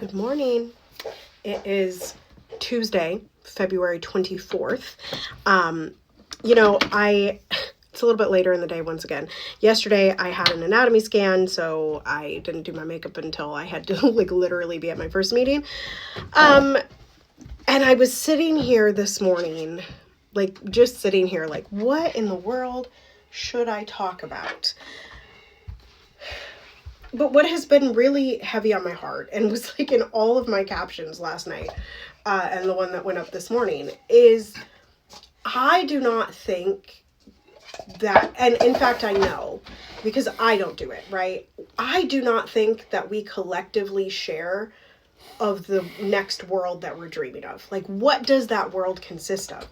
Good morning. It is Tuesday, February 24th. It's a little bit later in the day once again. Yesterday I had an anatomy scan, so I didn't do my makeup until I had to literally be at my first meeting. And I was sitting here this morning, just sitting here, what in the world should I talk about? But what has been really heavy on my heart, and was in all of my captions last night, and the one that went up this morning, is I do not think that, and in fact I know, because I don't do it, right? I do not think that we collectively share of the next world that we're dreaming of. What does that world consist of?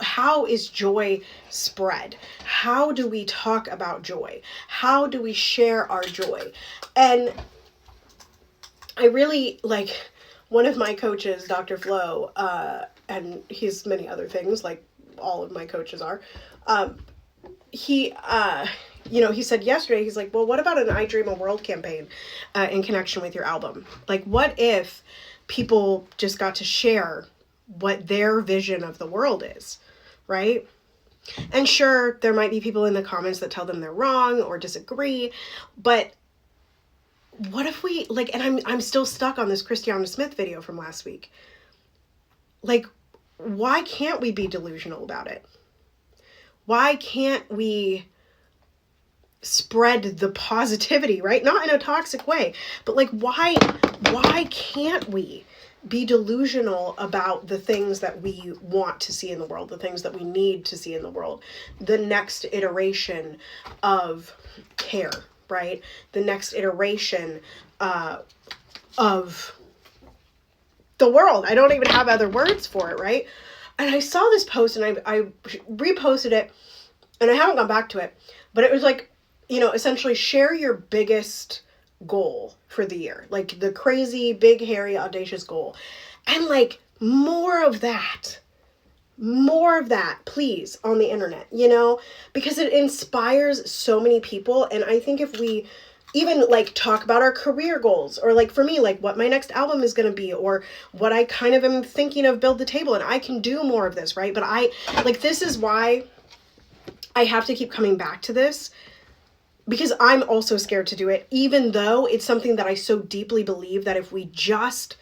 How is joy spread? How do we talk about joy? How do we share our joy? And I really, one of my coaches, Dr. Flo, and he's many other things, all of my coaches are, he said yesterday, he's like, well, what about an I Dream a World campaign in connection with your album? What if people just got to share what their vision of the world is, right? And sure, there might be people in the comments that tell them they're wrong or disagree, but what if we, and I'm still stuck on this Christiana Smith video from last week. Why can't we be delusional about it? Why can't we spread the positivity, right? Not in a toxic way, but why can't we be delusional about the things that we want to see in the world, the things that we need to see in the world, the next iteration of care, right? The next iteration of the world. I don't even have other words for it, right? And I saw this post and I reposted it, and I haven't gone back to it, but it was essentially share your biggest goal for the year, the crazy, big, hairy, audacious goal. And more of that, please, on the internet, because it inspires so many people. And I think if we even talk about our career goals, or for me, what my next album is going to be, or what I kind of am thinking of Build the Table, and I can do more of this, right? But this is why I have to keep coming back to this, because I'm also scared to do it, even though it's something that I so deeply believe that if we just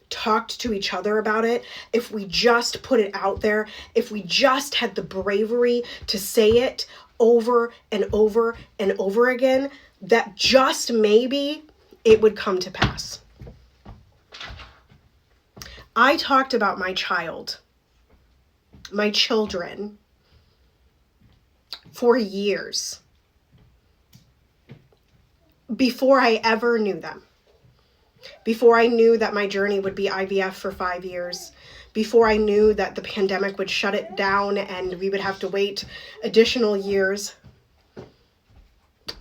talked to each other about it, if we just put it out there, if we just had the bravery to say it over and over and over again, that just maybe it would come to pass. I talked about my children for years before I ever knew them. Before I knew that my journey would be IVF for 5 years, before I knew that the pandemic would shut it down and we would have to wait additional years,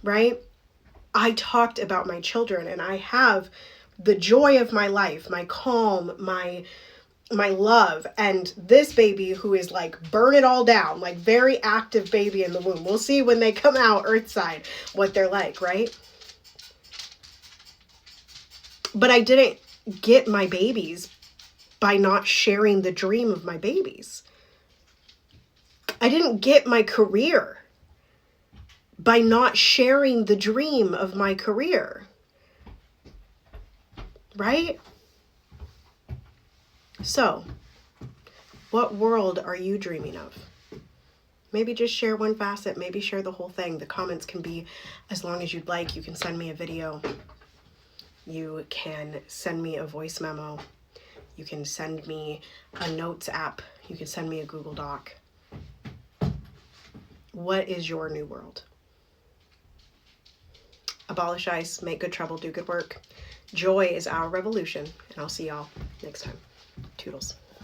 right? I talked about my children, and I have the joy of my life, my calm, my love, and this baby who is burn it all down, very active baby in the womb. We'll see when they come out earthside what they're like, right? But I didn't get my babies by not sharing the dream of my babies. I didn't get my career by not sharing the dream of my career. Right? So, what world are you dreaming of? Maybe just share one facet, maybe share the whole thing. The comments can be as long as you'd like. You can send me a video. You can send me a voice memo. You can send me a notes app. You can send me a Google Doc. What is your new world? Abolish ICE, make good trouble, do good work. Joy is our revolution, and I'll see y'all next time. Toodles.